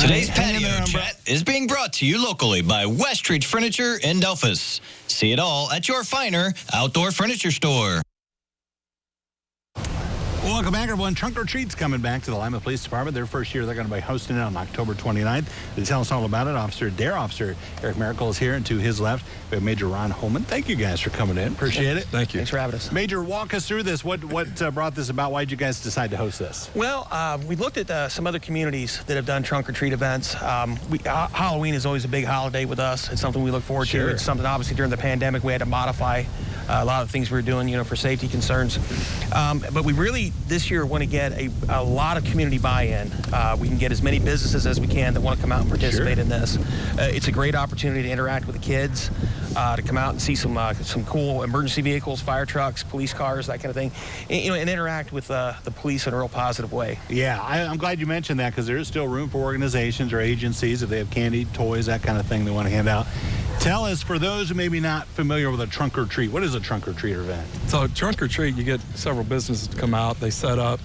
Today's patio chat is being brought to you locally by Westridge Furniture in Delphus. See it all at your finer outdoor furniture store. Welcome back, everyone. Trunk or Treat's coming back to the Lima Police Department. Their first year, they're going to be hosting it on October 29th. To tell us all about it, Officer Eric Miracle is here, and to his left, we have Major Ron Holman. Thank you guys for coming in. Appreciate it. Thank you. Thanks for having us. Major, walk us through this. What brought this about? Why did you guys decide to host this? Well, we looked at some other communities that have done trunk or treat events. Halloween is always a big holiday with us. It's something we look forward to. It's something, obviously, during the pandemic, we had to modify a lot of the things we were doing, for safety concerns. But we really, this year, want to get a lot of community buy-in. We can get as many businesses as we can that want to come out and participate in this. It's a great opportunity to interact with the kids, to come out and see some cool emergency vehicles, fire trucks, police cars, that kind of thing, and interact with the police in a real positive way. Yeah, I'm glad you mentioned that, because there is still room for organizations or agencies, if they have candy, toys, that kind of thing they want to hand out. Tell us, for those who may be not familiar with a trunk or treat, what is a trunk or treat event? So trunk or treat, you get several businesses to come out. They set up.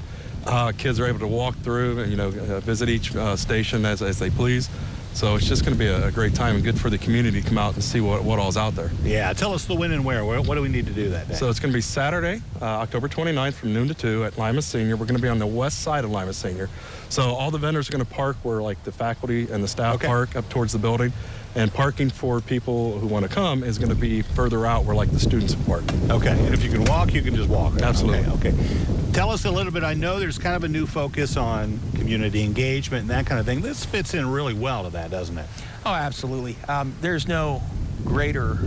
Kids are able to walk through and, visit each station as they please. So it's just going to be a great time and good for the community to come out and see what all's out there. Yeah, tell us the when and where. What do we need to do that day? So it's going to be Saturday, October 29th from noon to 2 at Lima Senior. We're going to be on the west side of Lima Senior. So all the vendors are going to park where the faculty and the staff park up towards the building. And parking for people who want to come is going to be further out where the students park. Okay, and if you can walk, you can just walk. Right? Absolutely. Okay. Tell us a little bit. I know there's kind of a new focus on community engagement and that kind of thing. This fits in really well to that, doesn't it? Oh, absolutely. There's no greater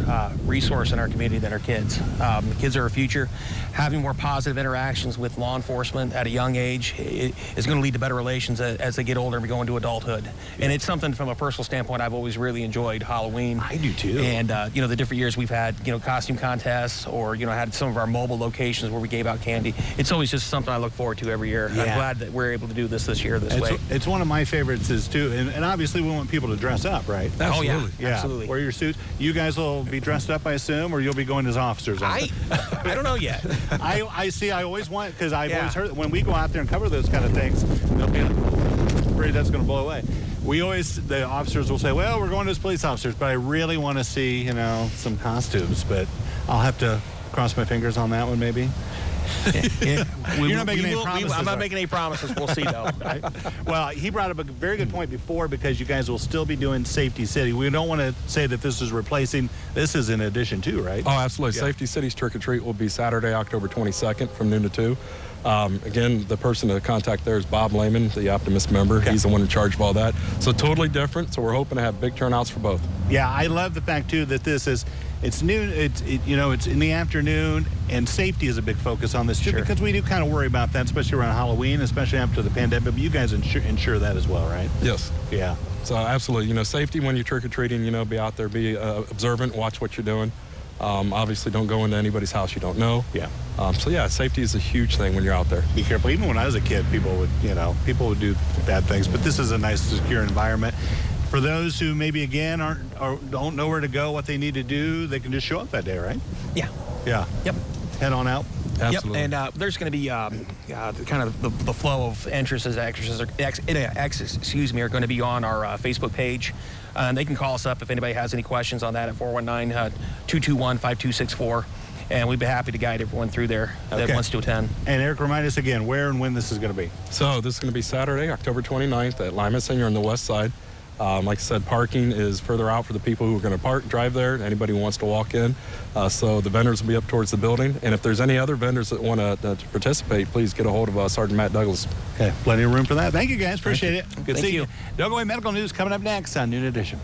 resource in our community than our kids. The kids are our future. Having more positive interactions with law enforcement at a young age is going to lead to better relations as they get older and we go into adulthood. And it's something from a personal standpoint I've always really enjoyed Halloween. I do too. And the different years we've had costume contests or had some of our mobile locations where we gave out candy. It's always just something I look forward to every year. Yeah. I'm glad that we're able to do this year this way. It's one of my favorites too. And obviously we want people to dress up, right? Absolutely. Oh yeah, yeah. Absolutely. Wear your suits. You guys will be dressed up, I assume, or you'll be going as officers? I don't know yet. I see. I always want, because I've always heard that when we go out there and cover those kind of things, they'll be afraid that's going to blow away. The officers will say, well, we're going as police officers, but I really want to see, some costumes. But I'll have to cross my fingers on that one, maybe. Yeah. You're not making any promises. I'm not making any promises. We'll see, though. Right? Well, he brought up a very good point before, because you guys will still be doing Safety City. We don't want to say that this is replacing. This is in addition to, right? Oh, absolutely. Yeah. Safety City's Trick or Treat will be Saturday, October 22nd from noon to 2. Again, the person to contact there is Bob Lehman, the Optimist member. Okay. He's the one in charge of all that. So totally different. So we're hoping to have big turnouts for both. Yeah, I love the fact, too, that it's noon, it's in the afternoon, and safety is a big focus on this too, because we do kind of worry about that, especially around Halloween, especially after the pandemic. But you guys ensure that as well, right? Yes. Yeah. So absolutely, safety when you're trick-or-treating, be out there, be observant, watch what you're doing. Obviously, don't go into anybody's house you don't know. Yeah. So yeah, safety is a huge thing when you're out there. Be careful. Even when I was a kid, people would do bad things, but this is a nice, secure environment. For those who maybe, again, don't know where to go, what they need to do, they can just show up that day, right? Yeah. Yeah. Yep. Head on out. Absolutely. Yep. And there's going to be kind of the flow of entrances, exits are going to be on our Facebook page. And they can call us up if anybody has any questions on that at 419-221-5264. And we'd be happy to guide everyone through there that wants to attend. And Eric, remind us again where and when this is going to be. So this is going to be Saturday, October 29th at Lima Senior on the west side. Like I said, parking is further out for the people who are going to drive there, anybody who wants to walk in. So the vendors will be up towards the building. And if there's any other vendors that want to participate, please get a hold of Sergeant Matt Douglas. Okay, plenty of room for that. Thank you, guys. Appreciate it. Good to see you. Don't go away. Medical news coming up next on Noon Edition.